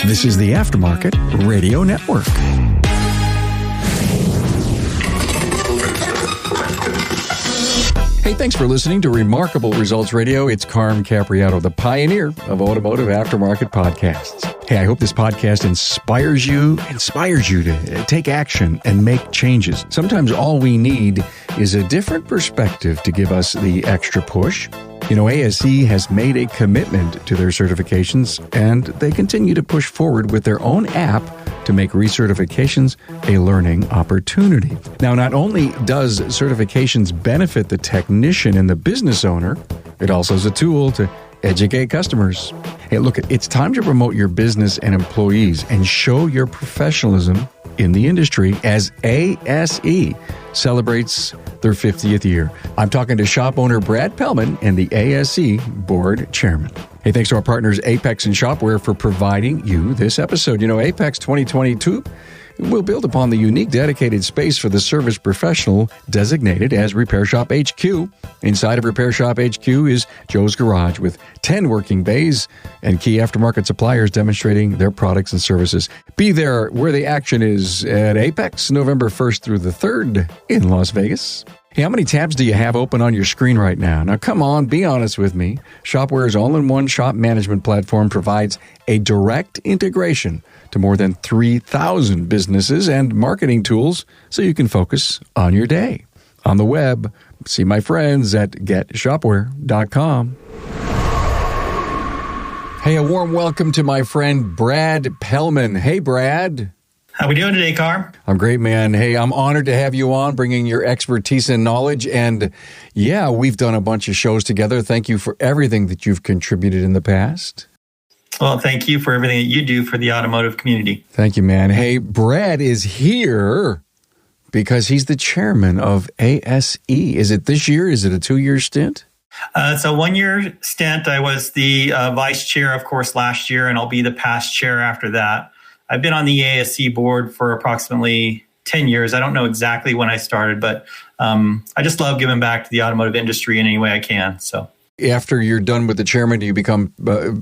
This is the Aftermarket Radio Network. Hey, thanks for listening to Remarkable Results Radio. It's Carm Capriato, the pioneer of automotive aftermarket podcasts. Hey, I hope this podcast inspires you to take action and make changes. Sometimes all we need is a different perspective to give us the extra push. You know, ASE has made a commitment to their certifications, and they continue to push forward with their own app to make recertifications a learning opportunity. Now, not only does certifications benefit the technician and the business owner, it also is a tool to educate customers. Hey, look, it's time to promote your business and employees and show your professionalism in the industry as ASE celebrates their 50th year. I'm talking to shop owner Brad Pellman and the ASE board chairman. Hey, thanks to our partners Apex and Shopware for providing you this episode. You know, Apex 2022 will build upon the unique dedicated space for the service professional designated as Repair Shop HQ. Inside of Repair Shop HQ is Joe's Garage with 10 working bays and key aftermarket suppliers demonstrating their products and services. Be there where the action is at Apex, November 1st through the 3rd in Las Vegas. Hey, how many tabs do you have open on your screen right now? Now, come on, be honest with me. Shopware's all-in-one shop management platform provides a direct integration to more than 3,000 businesses and marketing tools so you can focus on your day. On the web, see my friends at getshopware.com. Hey, a warm welcome to my friend Brad Pellman. Hey, Brad. How we doing today, Carm? I'm great, man. Hey, I'm honored to have you on, bringing your expertise and knowledge. And yeah, we've done a bunch of shows together. Thank you for everything that you've contributed in the past. Well, thank you for everything that you do for the automotive community. Thank you, man. Hey, Brad is here because he's the chairman of ASE. Is it this year? Is it a 2-year stint? It's a 1-year stint. I was the vice chair, of course, last year, and I'll be the past chair after that. I've been on the ASE board for approximately 10 years. I don't know exactly when I started, but I just love giving back to the automotive industry in any way I can. So, after you're done with the chairman, do you become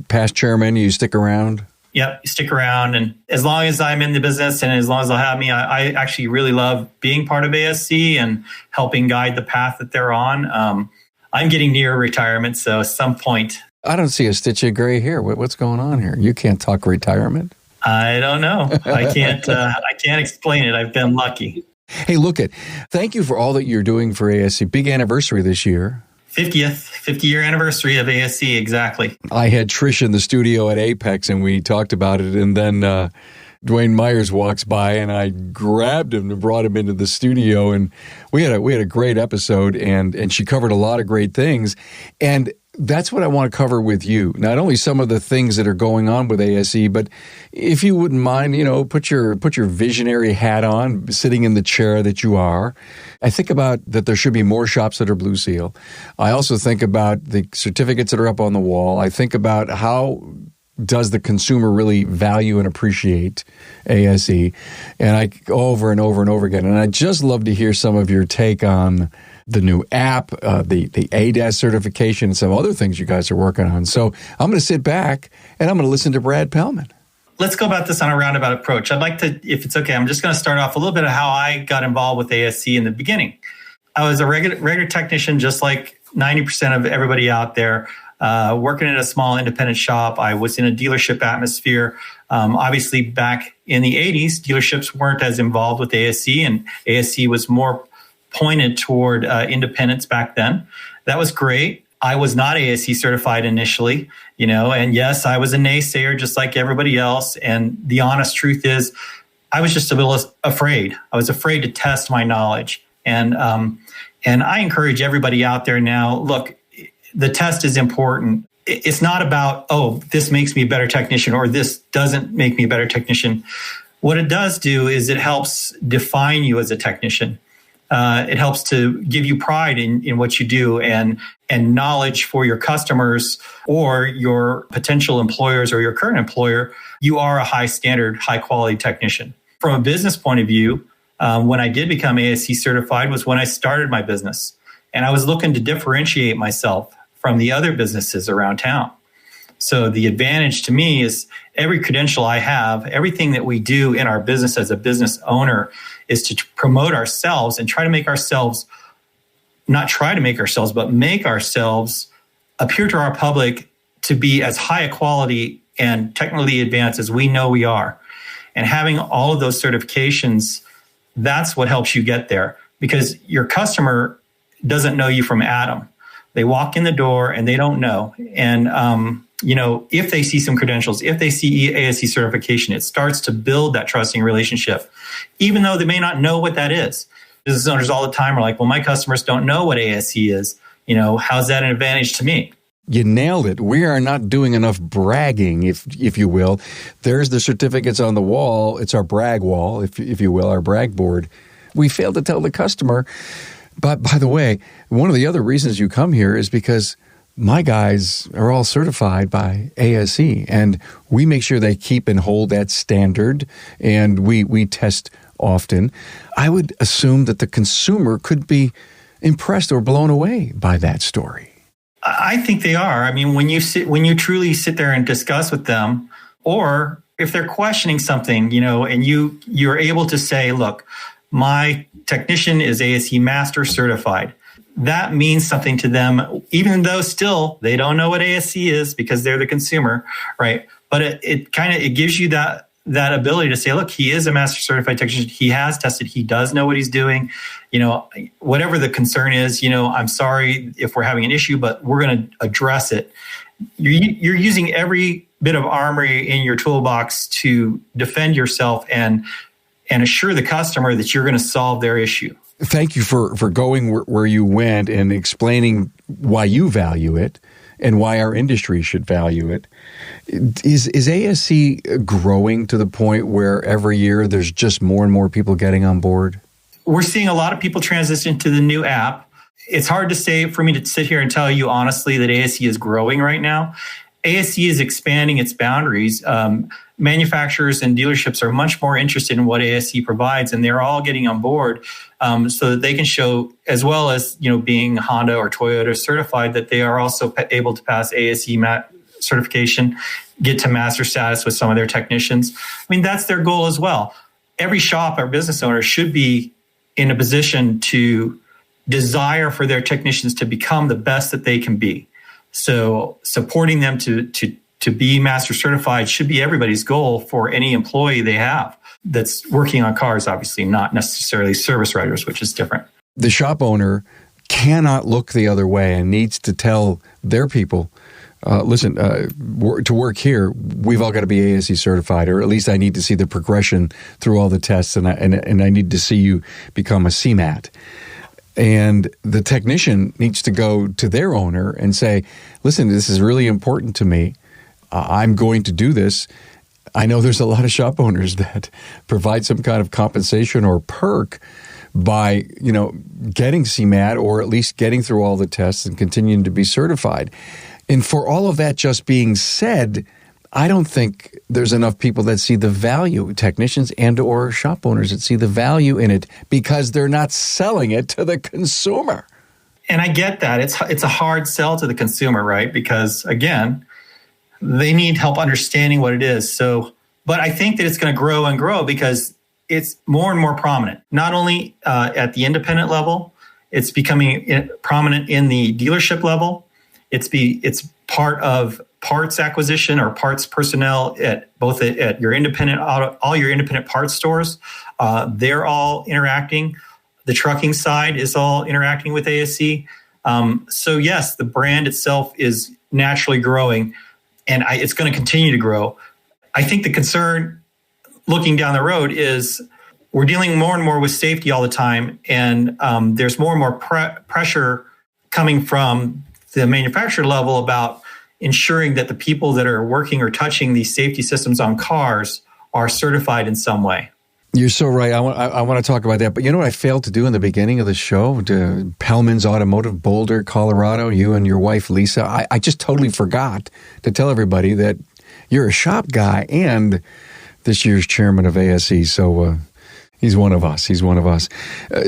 past chairman? You stick around? Yep, stick around. And as long as I'm in the business and as long as they'll have me, I actually really love being part of ASE and helping guide the path that they're on. I'm getting near retirement, so at some point. I don't see a stitch of gray hair. What's going on here? You can't talk retirement. I don't know. I can't explain it. I've been lucky. Hey, thank you for all that you're doing for ASE. Big anniversary this year. 50-year anniversary of ASE, exactly. I had Trish in the studio at Apex, and we talked about it, and then Dwayne Myers walks by, and I grabbed him and brought him into the studio, and we had a great episode, and she covered a lot of great things, and that's what I want to cover with you. Not only some of the things that are going on with ASE, but if you wouldn't mind, put your visionary hat on, sitting in the chair that you are. I think about that there should be more shops that are Blue Seal. I also think about the certificates that are up on the wall. I think about how does the consumer really value and appreciate ASE, and I over and over and over again. And I'd just love to hear some of your take on the new app, the ADAS certification, and some other things you guys are working on. So I'm going to sit back and I'm going to listen to Brad Pellman. Let's go about this on a roundabout approach. I'd like to, if it's okay, I'm just going to start off a little bit of how I got involved with ASE in the beginning. I was a regular technician, just like 90% of everybody out there, working at a small independent shop. I was in a dealership atmosphere. Obviously, back in the 80s, dealerships weren't as involved with ASE, and ASE was more pointed toward independence back then. That was great. I was not ASE certified initially, and yes, I was a naysayer just like everybody else. And the honest truth is, I was just a little afraid. I was afraid to test my knowledge. And I encourage everybody out there now, look, the test is important. It's not about, this makes me a better technician or this doesn't make me a better technician. What it does do is it helps define you as a technician. It helps to give you pride in what you do and knowledge for your customers or your potential employers or your current employer. You are a high standard, high quality technician. From a business point of view, when I did become ASE certified was when I started my business. And I was looking to differentiate myself from the other businesses around town. So the advantage to me is every credential I have, everything that we do in our business as a business owner is to promote ourselves and try to make ourselves, not try to make ourselves, but make ourselves appear to our public to be as high a quality and technically advanced as we know we are. And having all of those certifications, that's what helps you get there, because your customer doesn't know you from Adam. They walk in the door and they don't know. And, if they see some credentials, if they see ASE certification, it starts to build that trusting relationship, even though they may not know what that is. Business owners all the time are like, well, my customers don't know what ASE is. How's that an advantage to me? You nailed it. We are not doing enough bragging, if you will. There's the certificates on the wall. It's our brag wall, if you will, our brag board. We fail to tell the customer. But by the way, one of the other reasons you come here is because my guys are all certified by ASE, and we make sure they keep and hold that standard, and we test often. I would assume that the consumer could be impressed or blown away by that story. I think they are. I mean, when you truly sit there and discuss with them, or if they're questioning something, and you're able to say, look, my technician is ASE Master Certified. That means something to them, even though still they don't know what ASE is because they're the consumer, right? But it gives you that ability to say, look, he is a Master Certified Technician. He has tested. He does know what he's doing. Whatever the concern is, I'm sorry if we're having an issue, but we're going to address it. You're using every bit of armory in your toolbox to defend yourself and assure the customer that you're going to solve their issue. Thank you for going where you went and explaining why you value it and why our industry should value it. Is ASE growing to the point where every year there's just more and more people getting on board? We're seeing a lot of people transition to the new app. It's hard to say for me to sit here and tell you honestly that ASE is growing right now. ASE is expanding its boundaries. Manufacturers and dealerships are much more interested in what ASE provides, and they're all getting on board so that they can show, as well as being Honda or Toyota certified, that they are also able to pass ASE certification, get to master status with some of their technicians. I mean, that's their goal as well. Every shop or business owner should be in a position to desire for their technicians to become the best that they can be. So supporting them to be master certified should be everybody's goal for any employee they have that's working on cars, obviously not necessarily service writers, which is different. The shop owner cannot look the other way and needs to tell their people, listen, to work here, we've all got to be ASE certified, or at least I need to see the progression through all the tests, and I need to see you become a CMAT. And the technician needs to go to their owner and say, listen, this is really important to me. I'm going to do this. I know there's a lot of shop owners that provide some kind of compensation or perk by, getting CMAT, or at least getting through all the tests and continuing to be certified. And for all of that just being said, I don't think there's enough people that see the value, technicians and or shop owners that see the value in it, because they're not selling it to the consumer. And I get that. It's a hard sell to the consumer, right? Because again, they need help understanding what it is. So, but I think that it's going to grow and grow because it's more and more prominent, not only at the independent level, it's becoming prominent in the dealership level. It's part of parts acquisition or parts personnel at your independent auto, all your independent parts stores. They're all interacting. The trucking side is all interacting with ASE. So yes, the brand itself is naturally growing, and it's going to continue to grow. I think the concern looking down the road is we're dealing more and more with safety all the time, and there's more and more pressure coming from the manufacturer level about ensuring that the people that are working or touching these safety systems on cars are certified in some way. You're so right. I want to talk about that. But you know what I failed to do in the beginning of the show? Pellman's Automotive, Boulder, Colorado, you and your wife, Lisa. I just totally forgot to tell everybody that you're a shop guy and this year's chairman of ASE. So he's one of us.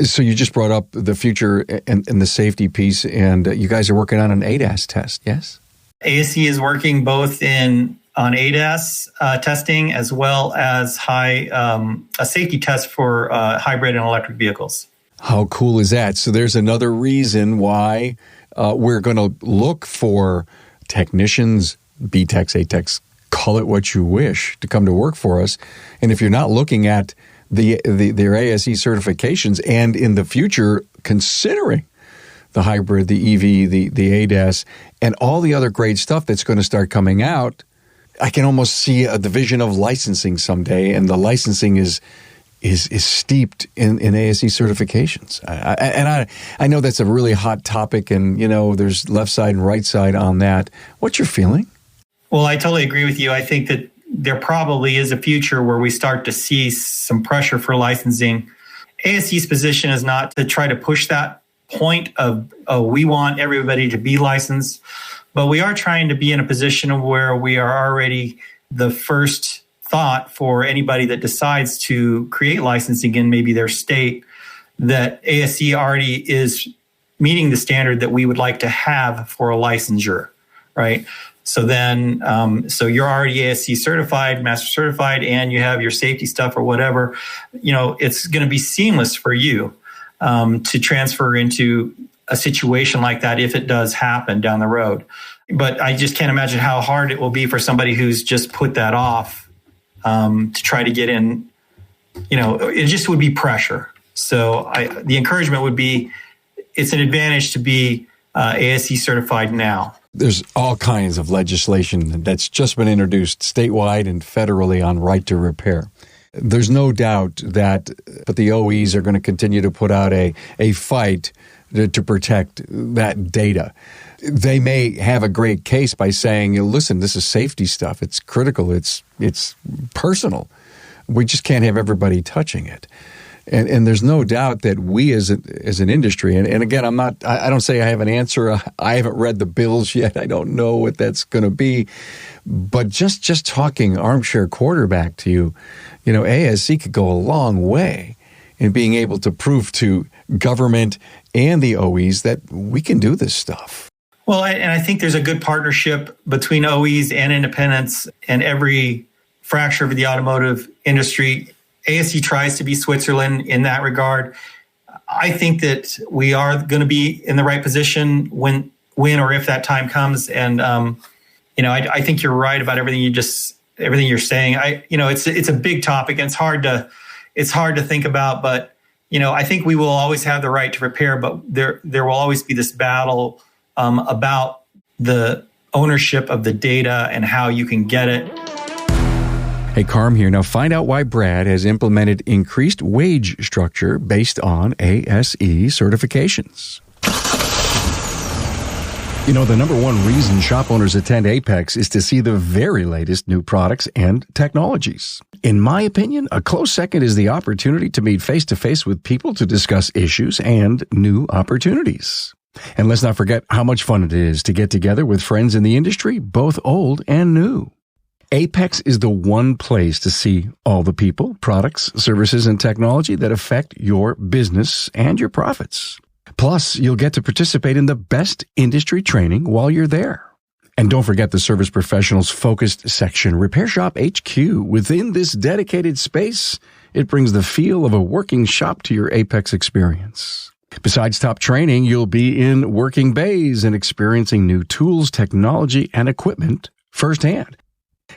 So you just brought up the future and the safety piece, and you guys are working on an ADAS test, yes? ASE is working both on ADAS testing as well as a safety test for hybrid and electric vehicles. How cool is that? So there's another reason why we're going to look for technicians, B-techs, A-techs, call it what you wish, to come to work for us. And if you're not looking at their ASE certifications and in the future considering the hybrid, the EV, the ADAS, and all the other great stuff that's going to start coming out, I can almost see a division of licensing someday, and the licensing is steeped in ASE certifications. I know that's a really hot topic, and there's left side and right side on that. What's your feeling? Well, I totally agree with you. I think that there probably is a future where we start to see some pressure for licensing. ASE's position is not to try to push that point of, we want everybody to be licensed, but we are trying to be in a position where we are already the first thought for anybody that decides to create licensing in maybe their state, that ASE already is meeting the standard that we would like to have for a licensure, right? So then, so you're already ASE certified, master certified, and you have your safety stuff or whatever. It's going to be seamless for you to transfer into a situation like that if it does happen down the road. But I just can't imagine how hard it will be for somebody who's just put that off to try to get in. It just would be pressure. So the encouragement would be, it's an advantage to be ASE certified now. There's all kinds of legislation that's just been introduced statewide and federally on right to repair. There's no doubt that the OEs are going to continue to put out a fight to protect that data. They may have a great case by saying, listen, this is safety stuff. It's critical. It's personal. We just can't have everybody touching it. And there's no doubt that we as an industry, and again, I don't say I have an answer. I haven't read the bills yet. I don't know what that's going to be. But just talking armchair quarterback to you, ASE could go a long way in being able to prove to government and the OEs that we can do this stuff. Well, and I think there's a good partnership between OEs and independents and every fracture of the automotive industry. ASE tries to be Switzerland in that regard. I think that we are going to be in the right position when or if that time comes. And I think you're right about everything you're saying. It's a big topic and it's hard to think about. But I think we will always have the right to repair. But there will always be this battle about the ownership of the data and how you can get it. Hey, Carm here. Now find out why Brad has implemented increased wage structure based on ASE certifications. The number one reason shop owners attend Apex is to see the very latest new products and technologies. In my opinion, a close second is the opportunity to meet face-to-face with people to discuss issues and new opportunities. And let's not forget how much fun it is to get together with friends in the industry, both old and new. Apex is the one place to see all the people, products, services, and technology that affect your business and your profits. Plus, you'll get to participate in the best industry training while you're there. And don't forget the Service Professionals focused section, Repair Shop HQ. Within this dedicated space, it brings the feel of a working shop to your Apex experience. Besides top training, you'll be in working bays and experiencing new tools, technology, and equipment firsthand.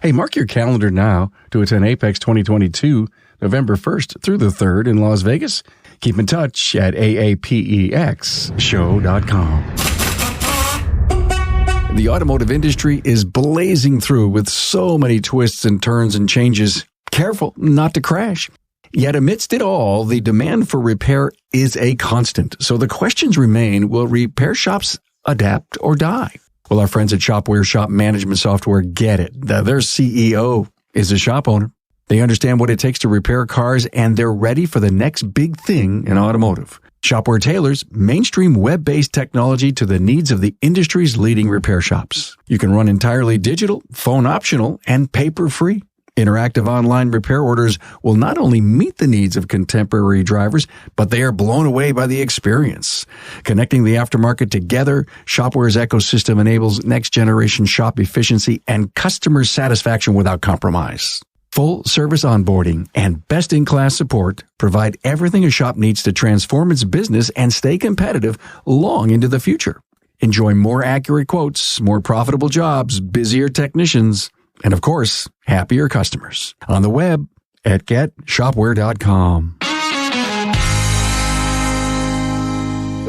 Hey, mark your calendar now to attend Apex 2022, November 1st through the 3rd in Las Vegas. Keep in touch at aapexshow.com. The automotive industry is blazing through with so many twists and turns and changes. Careful not to crash. Yet amidst it all, the demand for repair is a constant. So the questions remain, will repair shops adapt or die? Well, our friends at Shopware Shop Management Software get it. Their CEO is a shop owner. They understand what it takes to repair cars, and they're ready for the next big thing in automotive. Shopware tailors mainstream web-based technology to the needs of the industry's leading repair shops. You can run entirely digital, phone optional, and paper-free. Interactive online repair orders will not only meet the needs of contemporary drivers, but they are blown away by the experience. Connecting the aftermarket together, Shopware's ecosystem enables next-generation shop efficiency and customer satisfaction without compromise. Full service onboarding and best-in-class support provide everything a shop needs to transform its business and stay competitive long into the future. Enjoy more accurate quotes, more profitable jobs, busier technicians, and of course, happier customers. On the web at getshopware.com.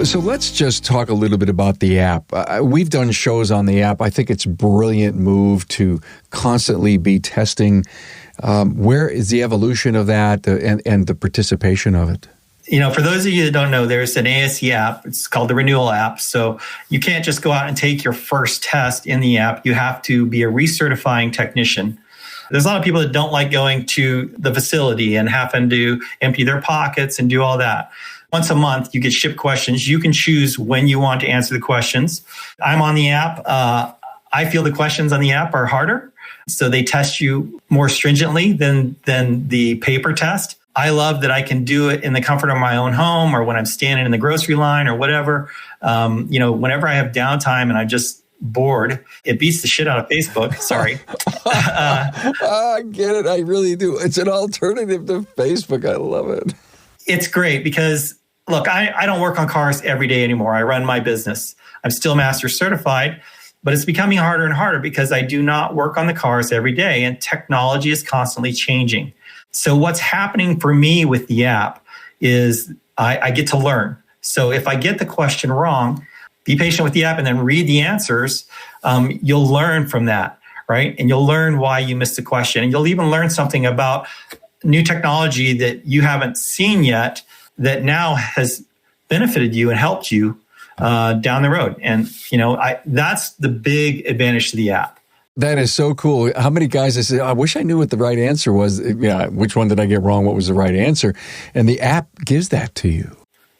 So let's just talk a little bit about the app. We've done shows on the app. I think it's a brilliant move to constantly be testing. Where is the evolution of that and the participation of it? For those of you that don't know, there's an ASE app. It's called the Renewal App. So you can't just go out and take your first test in the app. You have to be a recertifying technician. There's a lot of people that don't like going to the facility and having to empty their pockets and do all that. Once a month, you get shipped questions. You can choose when you want to answer the questions. I'm on the app. I feel the questions on the app are harder. So they test you more stringently than the paper test. I love that I can do it in the comfort of my own home or when I'm standing in the grocery line or whatever. Whenever I have downtime and I'm just bored, it beats the shit out of Facebook. Sorry. I get it. I really do. It's an alternative to Facebook. I love it. It's great because, look, I don't work on cars every day anymore. I run my business. I'm still master certified, but it's becoming harder and harder because I do not work on the cars every day and technology is constantly changing. So what's happening for me with the app is I get to learn. So if I get the question wrong, be patient with the app and then read the answers. You'll learn from that, right? And you'll learn why you missed the question. And you'll even learn something about new technology that you haven't seen yet that now has benefited you and helped you down the road. And, that's the big advantage to the app. That is so cool. How many guys I said, I wish I knew what the right answer was. Yeah, which one did I get wrong? What was the right answer? And the app gives that to you.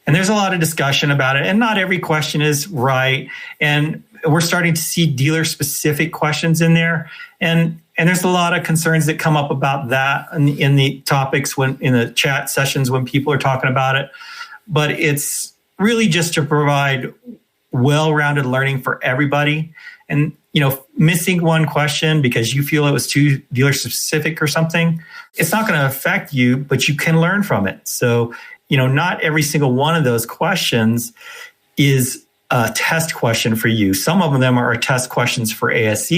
And there's a lot of discussion about it. And not every question is right. And we're starting to see dealer-specific questions in there. And there's a lot of concerns that come up about that in the topics in the chat sessions when people are talking about it. But it's really just to provide well-rounded learning for everybody. And missing one question because you feel it was too dealer specific or something, it's not going to affect you, but you can learn from it. So, not every single one of those questions is a test question for you. Some of them are test questions for ASE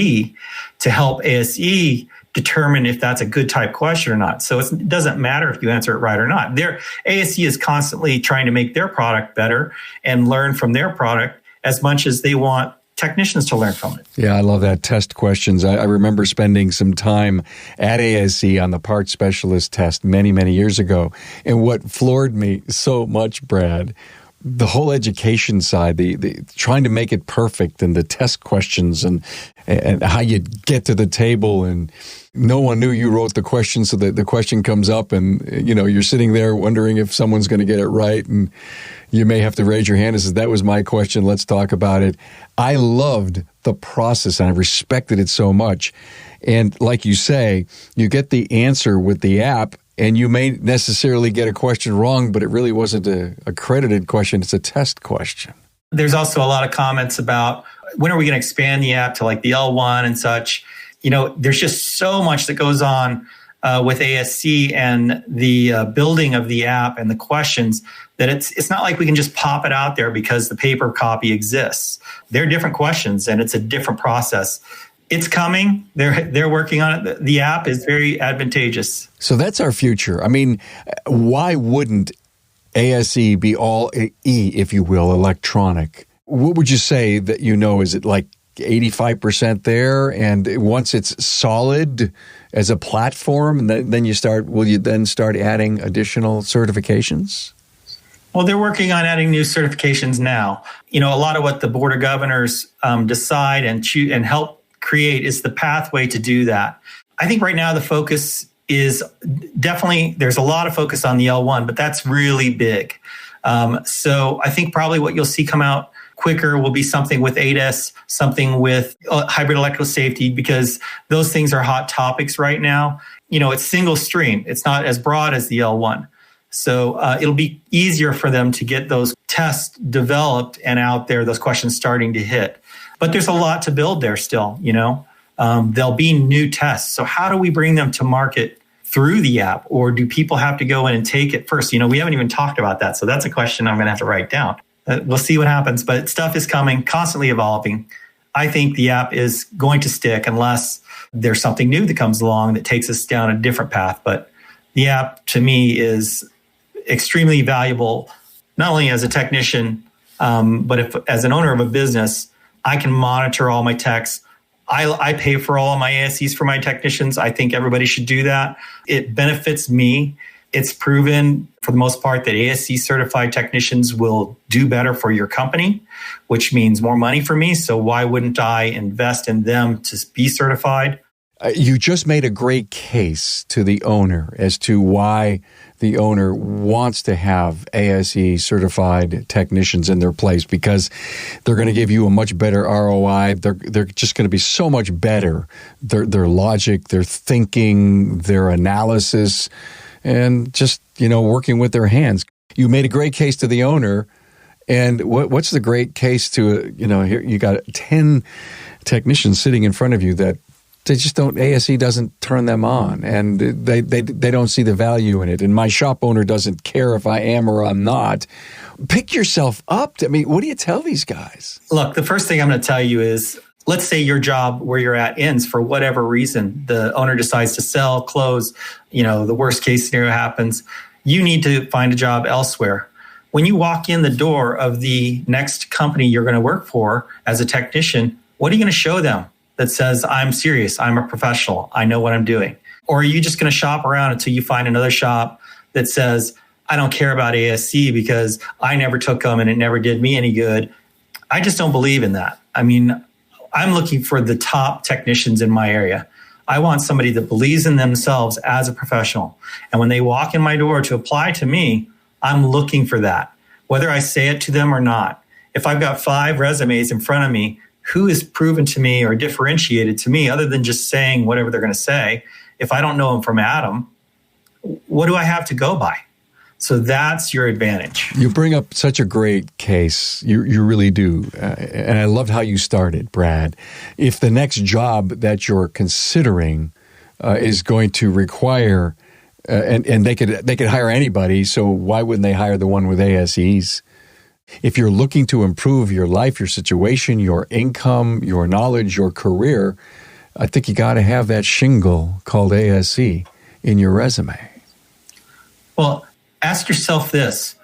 to help ASE determine if that's a good type question or not. So it doesn't matter if you answer it right or not. ASE is constantly trying to make their product better and learn from their product as much as they want technicians to learn from it. Yeah, I love that. Test questions. I remember spending some time at ASE on the parts specialist test many, many years ago. And what floored me so much, Brad, the whole education side, the trying to make it perfect and the test questions and how you get to the table, and no one knew you wrote the question, so that the question comes up and, you're sitting there wondering if someone's going to get it right, and you may have to raise your hand and say, that was my question, let's talk about it. I loved the process and I respected it so much. And like you say, you get the answer with the app, and you may necessarily get a question wrong, but it really wasn't a accredited question. It's a test question. There's also a lot of comments about when are we going to expand the app to like the L1 and such. There's just so much that goes on with ASE and the building of the app and the questions that it's not like we can just pop it out there because the paper copy exists. They're different questions and it's a different process. It's coming. They're working on it. The app is very advantageous. So that's our future. I mean, why wouldn't ASE be all E, if you will, electronic? What would you say that is it like 85% there? And once it's solid as a platform, then will you then start adding additional certifications? Well, they're working on adding new certifications now. A lot of what the Board of Governors decide and choose and help create is the pathway to do that. I think right now the focus is definitely, there's a lot of focus on the L1, but that's really big. So I think probably what you'll see come out quicker will be something with ASE, something with hybrid electrical safety, because those things are hot topics right now. It's single stream. It's not as broad as the L1. So it'll be easier for them to get those tests developed and out there, those questions starting to hit. But there's a lot to build there still, There'll be new tests. So how do we bring them to market through the app? Or do people have to go in and take it first? We haven't even talked about that. So that's a question I'm going to have to write down. We'll see what happens. But stuff is coming, constantly evolving. I think the app is going to stick unless there's something new that comes along that takes us down a different path. But the app, to me, is extremely valuable, not only as a technician, but as an owner of a business. I can monitor all my techs. I pay for all of my ASEs for my technicians. I think everybody should do that. It benefits me. It's proven for the most part that ASE certified technicians will do better for your company, which means more money for me. So why wouldn't I invest in them to be certified? You just made a great case to the owner as to why the owner wants to have ASE certified technicians in their place, because they're going to give you a much better ROI. They're just going to be so much better. Their logic, their thinking, their analysis, and just, working with their hands. You made a great case to the owner. And what's the great case to, here you got 10 technicians sitting in front of you that they just don't, ASE doesn't turn them on, and they don't see the value in it. And my shop owner doesn't care if I am or I'm not. Pick yourself up. I mean, what do you tell these guys? Look, the first thing I'm going to tell you is, let's say your job where you're at ends for whatever reason. The owner decides to sell, close, the worst case scenario happens. You need to find a job elsewhere. When you walk in the door of the next company you're going to work for as a technician, what are you going to show them that says, I'm serious, I'm a professional, I know what I'm doing? Or are you just going to shop around until you find another shop that says, I don't care about ASE because I never took them and it never did me any good? I just don't believe in that. I mean, I'm looking for the top technicians in my area. I want somebody that believes in themselves as a professional. And when they walk in my door to apply to me, I'm looking for that, whether I say it to them or not. If I've got 5 resumes in front of me, who is proven to me or differentiated to me other than just saying whatever they're going to say? If I don't know them from Adam, what do I have to go by? So that's your advantage. You bring up such a great case. You really do. And I loved how you started, Brad. If the next job that you're considering is going to require, and they could hire anybody, so why wouldn't they hire the one with ASEs? If you're looking to improve your life, your situation, your income, your knowledge, your career, I think you got to have that shingle called ASE in your resume. Well, ask yourself this.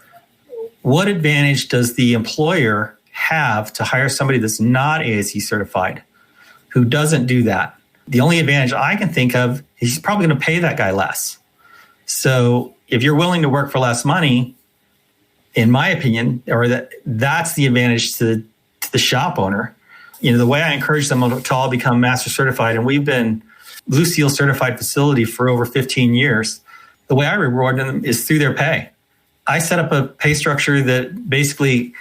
What advantage does the employer have to hire somebody that's not ASE certified, who doesn't do that? The only advantage I can think of is he's probably going to pay that guy less. So if you're willing to work for less money, in my opinion, or that's the advantage to the shop owner. The way I encourage them to all become master certified, and we've been Blue Seal certified facility for over 15 years. The way I reward them is through their pay. I set up a pay structure that basically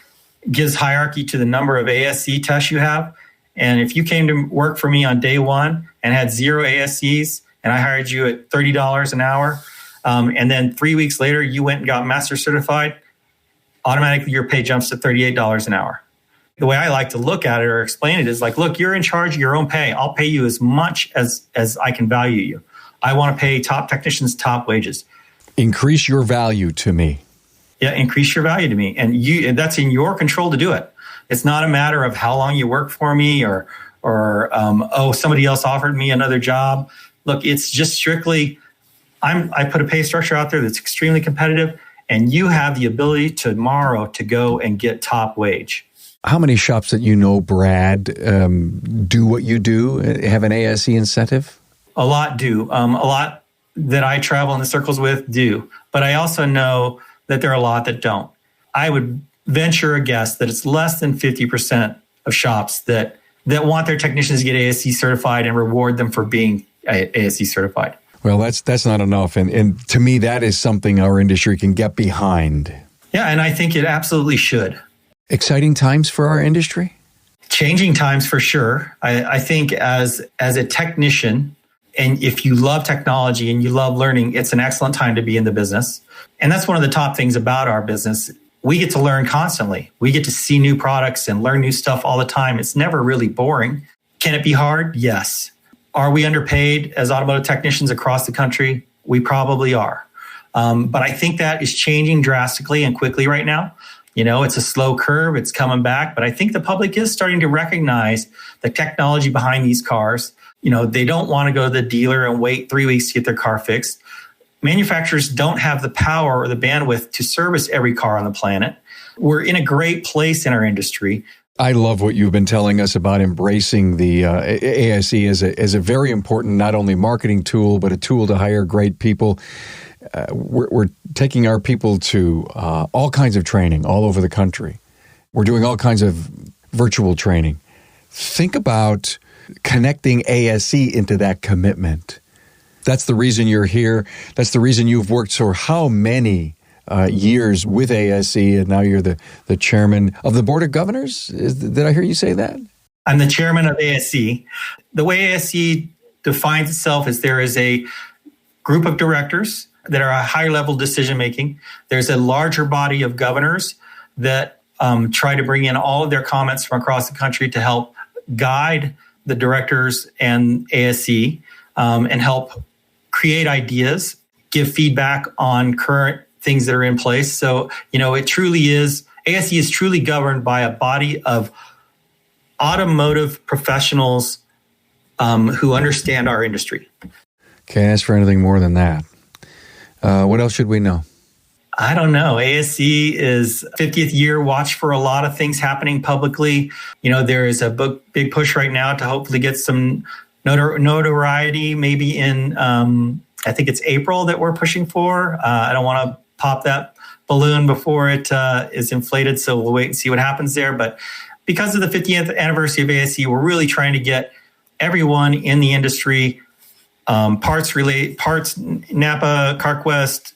gives hierarchy to the number of ASE tests you have. And if you came to work for me on day one and had 0 ASEs, and I hired you at $30 an hour, and then 3 weeks later you went and got master certified, automatically your pay jumps to $38 an hour. The way I like to look at it or explain it is like, look, you're in charge of your own pay. I'll pay you as much as I can value you. I want to pay top technicians top wages. Increase your value to me. Yeah, increase your value to me. And that's in your control to do it. It's not a matter of how long you work for me or somebody else offered me another job. Look, it's just strictly, I put a pay structure out there that's extremely competitive, and you have the ability tomorrow to go and get top wage. How many shops that Brad, do what you do, have an ASE incentive? A lot do. A lot that I travel in the circles with do. But I also know that there are a lot that don't. I would venture a guess that it's less than 50% of shops that want their technicians to get ASE certified and reward them for being ASE certified. Well, that's not enough. And to me, that is something our industry can get behind. Yeah, and I think it absolutely should. Exciting times for our industry? Changing times for sure. I think as a technician, and if you love technology and you love learning, it's an excellent time to be in the business. And that's one of the top things about our business. We get to learn constantly. We get to see new products and learn new stuff all the time. It's never really boring. Can it be hard? Yes. Are we underpaid as automotive technicians across the country? We probably are. But I think that is changing drastically and quickly right now. It's a slow curve. It's coming back. But I think the public is starting to recognize the technology behind these cars. They don't want to go to the dealer and wait 3 weeks to get their car fixed. Manufacturers don't have the power or the bandwidth to service every car on the planet. We're in a great place in our industry. I love what you've been telling us about embracing the ASE as a very important, not only marketing tool, but a tool to hire great people. We're taking our people to all kinds of training all over the country. We're doing all kinds of virtual training. Think about connecting ASE into that commitment. That's the reason you're here. That's the reason you've worked so how many years with ASE, and now you're the chairman of the Board of Governors? Did I hear you say that? I'm the chairman of ASE. The way ASE defines itself is there is a group of directors that are a high-level decision-making. There's a larger body of governors that try to bring in all of their comments from across the country to help guide the directors and ASE and help create ideas, give feedback on current things that are in place. So, it truly is, ASE is truly governed by a body of automotive professionals who understand our industry. Can't ask for anything more than that. What else should we know? I don't know. ASE is 50th year. Watch for a lot of things happening publicly. There is a big push right now to hopefully get some notoriety, maybe in, I think it's April that we're pushing for. I don't want to pop that balloon before it is inflated, so we'll wait and see what happens there. But because of the 50th anniversary of ASE, we're really trying to get everyone in the industry, parts, Napa, CarQuest,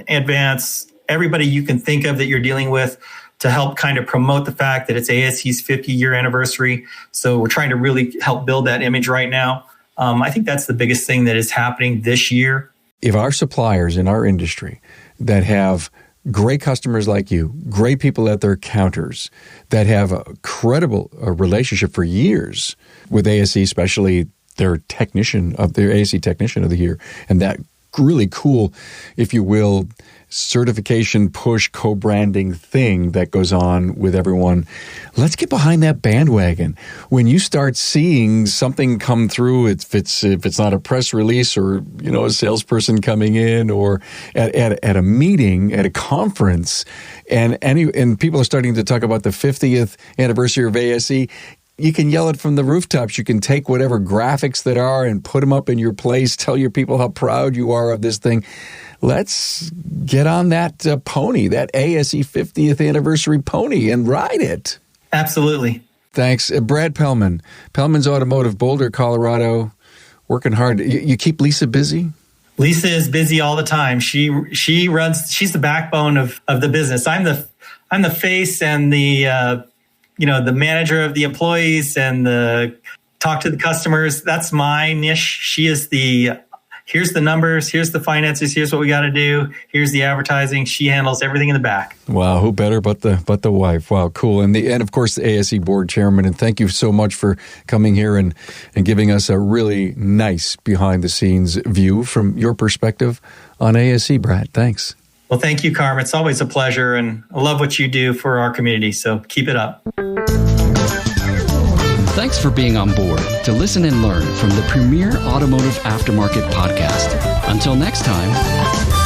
Advance, everybody you can think of that you're dealing with, to help kind of promote the fact that it's ASE's 50-year anniversary. So we're trying to really help build that image right now. I think that's the biggest thing that is happening this year. If our suppliers in our industry that have great customers like you, great people at their counters, that have a credible relationship for years with ASE, especially their ASE Technician of the Year, and that really cool, if you will, certification push co-branding thing that goes on with everyone. Let's get behind that bandwagon. When you start seeing something come through, if it's not a press release or a salesperson coming in or at a meeting, at a conference, and people are starting to talk about the 50th anniversary of ASE, you can yell it from the rooftops. You can take whatever graphics that are and put them up in your place. Tell your people how proud you are of this thing. Let's get on that pony, that ASE 50th anniversary pony, and ride it. Absolutely. Thanks. Brad Pellman, Pellman's Automotive, Boulder, Colorado, working hard. You keep Lisa busy? Lisa is busy all the time. She's the backbone of the business. I'm the face and the the manager of the employees and the talk to the customers. That's my niche. She is here's the numbers, here's the finances, here's what we got to do, here's the advertising. She handles everything in the back. Wow, who better but the wife? Wow, cool. And of course the ASE board chairman. And thank you so much for coming here and giving us a really nice behind the scenes view from your perspective on ASE, Brad. Thanks. Well, thank you, Carm. It's always a pleasure, and I love what you do for our community, so keep it up. Thanks for being on board to listen and learn from the premier automotive aftermarket podcast. Until next time.